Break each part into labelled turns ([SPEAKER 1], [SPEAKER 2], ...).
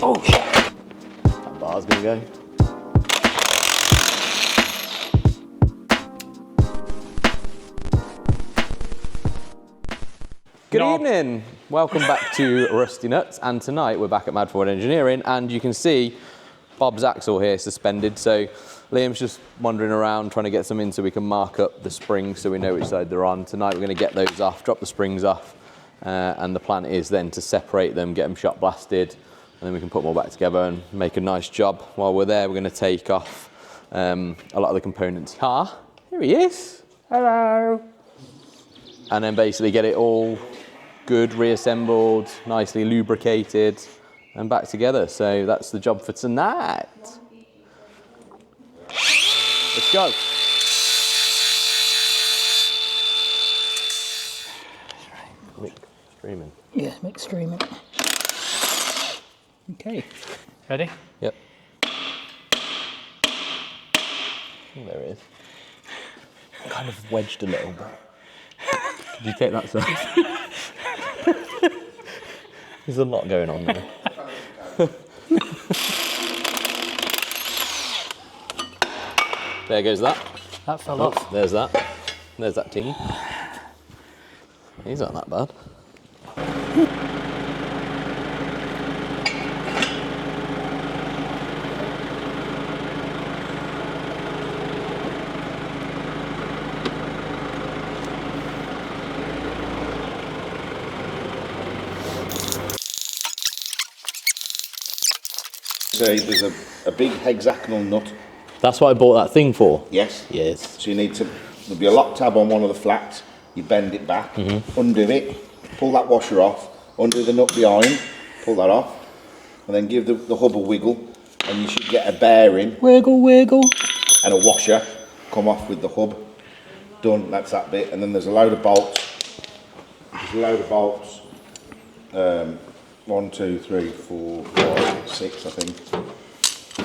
[SPEAKER 1] Oh shit! That bar's gonna go. Good evening, welcome back to Rusty Nuts, and tonight we're back at Mad Forward Engineering, and you can see Bob's axle here suspended, so Liam's just wandering around trying to get some in so we can mark up the springs so we know which side they're on. Tonight we're going to get those off, drop the springs off, and the plan is then to separate them, get them shot blasted, and then we can put them all back together and make a nice job. While we're there, we're going to take off a lot of the components. Here he is. Hello. And then basically get it all good, reassembled, nicely lubricated, and back together. So that's the job for tonight. Let's go. Mick streaming.
[SPEAKER 2] Yeah, Mick streaming. Okay, ready?
[SPEAKER 1] Yep. Oh, there it is. Kind of wedged a little bit. Could you take that side? There's a lot going on there. There goes that.
[SPEAKER 2] That fell off.
[SPEAKER 1] There's that. There's that ting. He's not that bad.
[SPEAKER 3] So there's a big hexagonal nut.
[SPEAKER 1] That's what I bought that thing for?
[SPEAKER 3] Yes.
[SPEAKER 1] Yes.
[SPEAKER 3] So you need to, there'll be a lock tab on one of the flats, you bend it back, undo it, pull that washer off, undo the nut behind, pull that off, and then give the hub a wiggle, and you should get a bearing.
[SPEAKER 2] Wiggle, wiggle.
[SPEAKER 3] And a washer come off with the hub. Done, that's that bit. And then there's a load of bolts. There's a load of bolts. 1, 2, 3, 4, 5, 6, I think.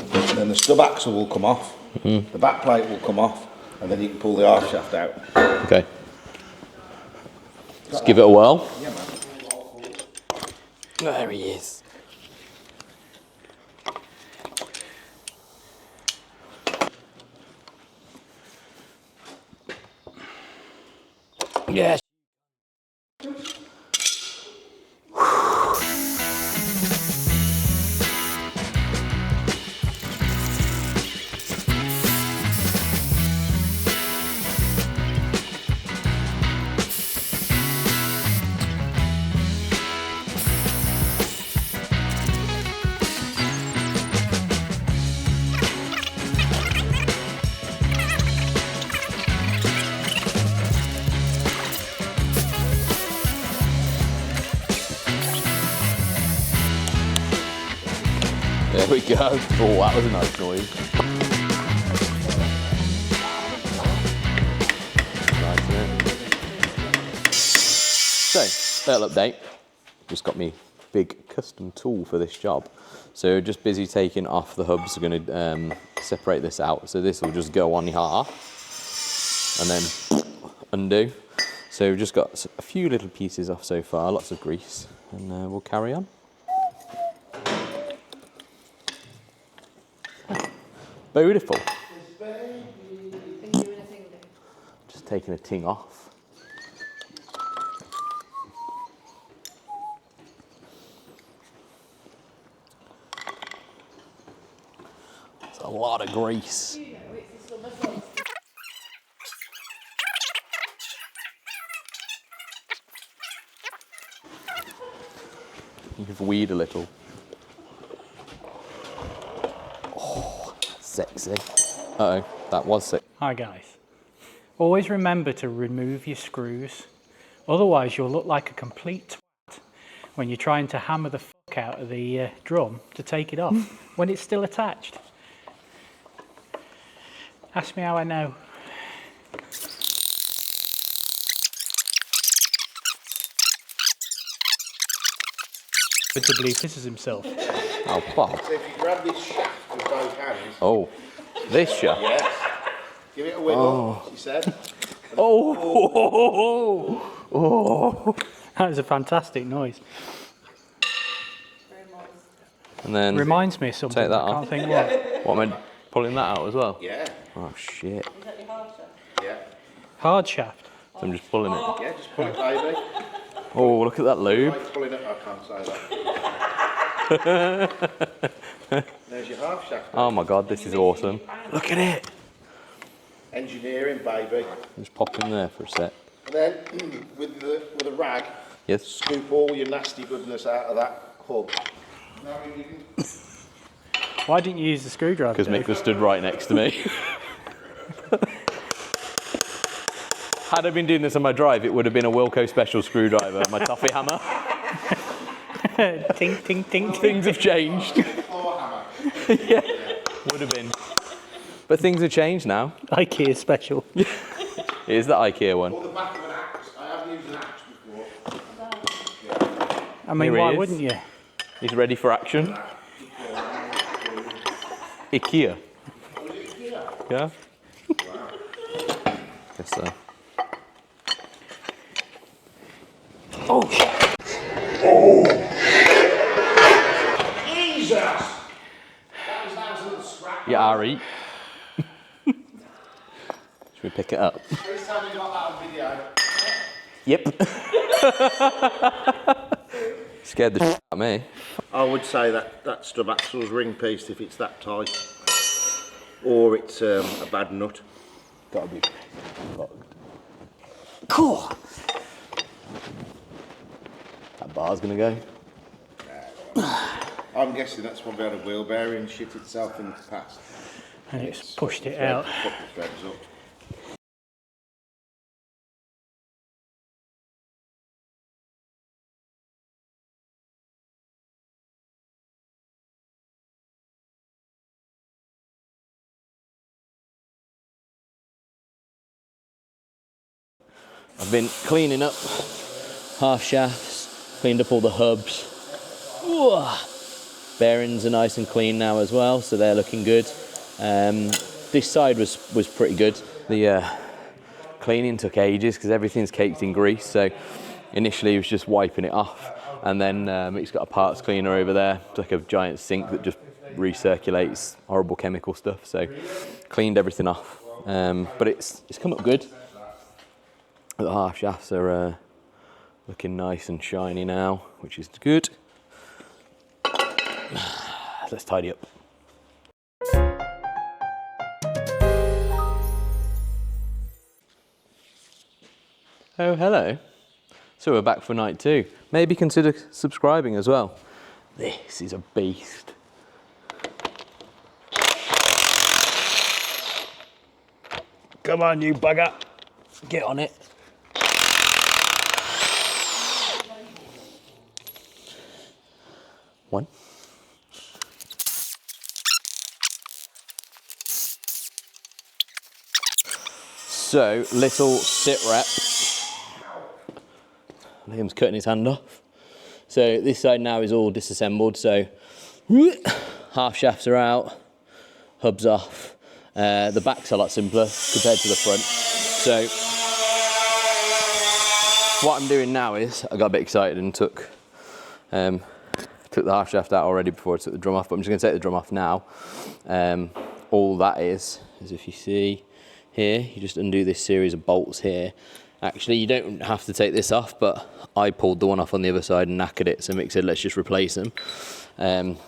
[SPEAKER 3] And then the stub axle will come off, the back plate will come off, and then you can pull the arse shaft out.
[SPEAKER 1] Okay. Let's give it a whirl.
[SPEAKER 3] Yeah, man.
[SPEAKER 1] There he is. Yes. There we go. Oh, that was a nice noise. Nice, isn't it? So, little update. Just got me big custom tool for this job. So just busy taking off the hubs. We're going to separate this out. So this will just go on here and then undo. So we've just got a few little pieces off so far, lots of grease, and we'll carry on. Beautiful. Just taking a ting off. It's a lot of grease. You've weed a little. Sexy. Uh-oh, that was sick.
[SPEAKER 2] Hi guys. Always remember to remove your screws. Otherwise you'll look like a complete twat when you're trying to hammer the fuck out of the drum to take it off when it's still attached. Ask me how I know. Inevitably pisses himself.
[SPEAKER 1] Oh, Bob.
[SPEAKER 3] So if you grab this shaft with both hands.
[SPEAKER 1] Oh, this shaft?
[SPEAKER 3] Yes. Give it a wiggle, she said.
[SPEAKER 1] Oh.
[SPEAKER 2] That was a fantastic noise.
[SPEAKER 1] And then
[SPEAKER 2] Reminds me of something.
[SPEAKER 1] take that
[SPEAKER 2] I can't
[SPEAKER 1] off.
[SPEAKER 2] think what.
[SPEAKER 1] What, am I pulling that out as well?
[SPEAKER 3] Yeah.
[SPEAKER 1] Oh shit.
[SPEAKER 3] Yeah.
[SPEAKER 2] Hard shaft.
[SPEAKER 1] So I'm just pulling it.
[SPEAKER 3] Yeah, just pull it, baby.
[SPEAKER 1] Oh, look at that lube.
[SPEAKER 3] Like pulling it, I can't say that. There's your half shaft.
[SPEAKER 1] Oh my god, this is awesome. Look at it.
[SPEAKER 3] Engineering, baby.
[SPEAKER 1] Just pop in there for a sec.
[SPEAKER 3] And then with a rag,
[SPEAKER 1] Yes.
[SPEAKER 3] scoop all your nasty goodness out of that hub. Now you can...
[SPEAKER 2] Why didn't you use the screwdriver?
[SPEAKER 1] Because
[SPEAKER 2] Dave?
[SPEAKER 1] Mick was stood right next to me. Had I been doing this on my drive, it would have been a Wilco special screwdriver, my toffee hammer.
[SPEAKER 2] Tink, tink, tink.
[SPEAKER 1] Things have changed.
[SPEAKER 3] Floor hammer.
[SPEAKER 1] Yeah, would have been. But things have changed now.
[SPEAKER 2] IKEA special.
[SPEAKER 1] It is the IKEA one.
[SPEAKER 3] Or the back of an axe. I have used an axe before.
[SPEAKER 2] I mean,
[SPEAKER 1] Here he
[SPEAKER 2] why
[SPEAKER 1] is.
[SPEAKER 2] wouldn't you?
[SPEAKER 1] He's ready for action. IKEA. Yeah? Guess so.
[SPEAKER 2] Oh,
[SPEAKER 3] Jesus! That was an absolute scrap.
[SPEAKER 1] Yeah, Ari. Should we pick it up?
[SPEAKER 3] Every time you got that on video.
[SPEAKER 1] Yep. Scared the shit out of me.
[SPEAKER 3] I would say that stub axle's ring piece if it's that tight. Or it's a bad nut.
[SPEAKER 1] Gotta be fucked. Cool. That bar's gonna go.
[SPEAKER 3] I'm guessing that's probably had a wheel bearing shit itself in the past.
[SPEAKER 2] and it's pushed it out.
[SPEAKER 3] Put the threads up.
[SPEAKER 1] I've been cleaning up half shafts, cleaned up all the hubs. Ooh. Bearings are nice and clean now as well, so they're looking good. This side was pretty good. The cleaning took ages because everything's caked in grease, so initially he was just wiping it off, and then he's got a parts cleaner over there. It's like a giant sink that just recirculates horrible chemical stuff, so cleaned everything off. But it's come up good. The half shafts are looking nice and shiny now, which is good. Let's tidy up. Oh, hello. So we're back for night 2. Maybe consider subscribing as well. This is a beast. Come on, you bugger. Get on it. One. So, little sit rep. Liam's cutting his hand off. So this side now is all disassembled. So half shafts are out, hubs off. The back's a lot simpler compared to the front. So what I'm doing now is, I got a bit excited and took the half shaft out already before I took the drum off, but I'm just gonna take the drum off now. All that is if you see here, you just undo this series of bolts here. Actually, you don't have to take this off, but I pulled the one off on the other side and knackered it, so Mick said, let's just replace them.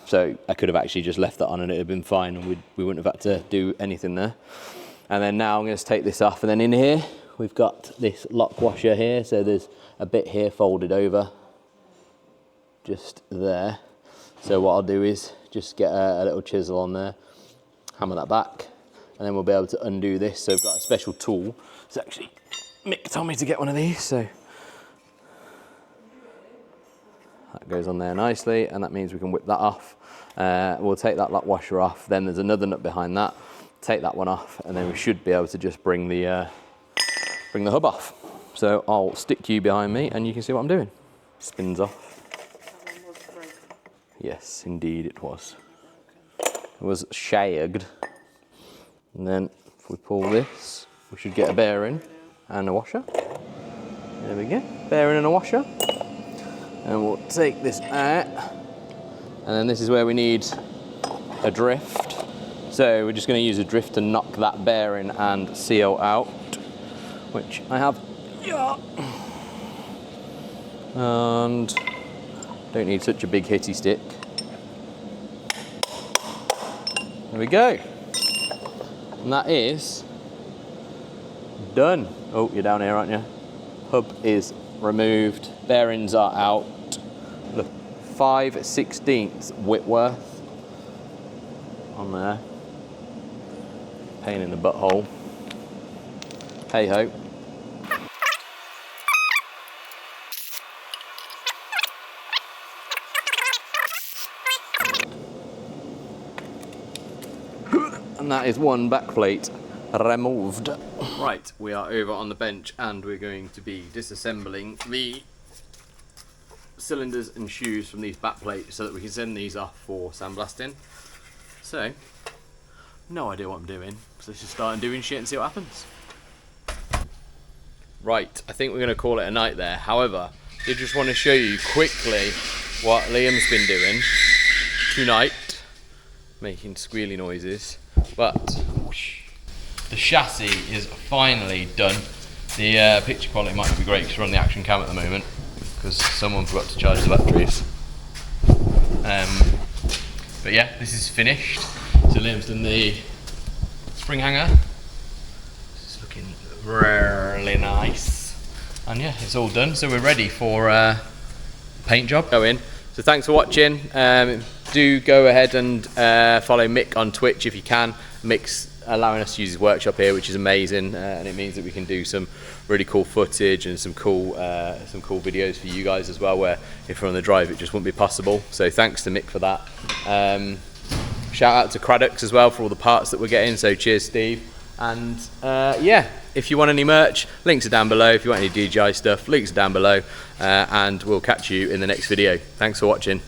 [SPEAKER 1] So I could have actually just left that on and it would have been fine, and we wouldn't have had to do anything there. And then now I'm going to take this off, and then in here, we've got this lock washer here, so there's a bit here folded over, just there. So what I'll do is just get a little chisel on there, hammer that back, and then we'll be able to undo this. So I've got a special tool. It's actually, Mick told me to get one of these, so that goes on there nicely, and that means we can whip that off. We'll take that lock washer off, then there's another nut behind that, take that one off, and then we should be able to just bring the hub off. So I'll stick you behind me and you can see what I'm doing. Spins off. Yes, indeed it was. It was shagged. And then if we pull this, we should get a bearing and a washer. There we go, bearing and a washer. And we'll take this out, And then this is where we need a drift. So we're just going to use a drift to knock that bearing and seal out, which I have. And don't need such a big hitty stick. There we go. And that is done. Oh, you're down here, aren't you? Hub is removed. Bearings are out. Look, 5/16 Whitworth on there. Pain in the butthole. Hey ho. And that is one back plate removed. Right, we are over on the bench and we're going to be disassembling the cylinders and shoes from these back plates so that we can send these off for sandblasting. So, no idea what I'm doing, so let's just start doing shit and see what happens. Right, I think we're going to call it a night there. However, I did just want to show you quickly what Liam's been doing tonight, making squealy noises. But the chassis is finally done. The picture quality might not be great because we're on the action cam at the moment because someone forgot to charge the batteries. But yeah, this is finished. So Liam's done the spring hanger. This is looking really nice. And yeah, it's all done. So we're ready for paint job. Go in. So thanks for watching. Do go ahead and follow Mick on Twitch if you can. Mick's allowing us to use his workshop here, which is amazing, and it means that we can do some really cool footage and some cool videos for you guys as well, where if we're on the drive it just wouldn't be possible. So thanks to Mick for that. Shout out to Craddock's as well for all the parts that we're getting, so cheers Steve. And yeah, if you want any merch, links are down below. If you want any DJI stuff, links are down below, and we'll catch you in the next video. Thanks for watching.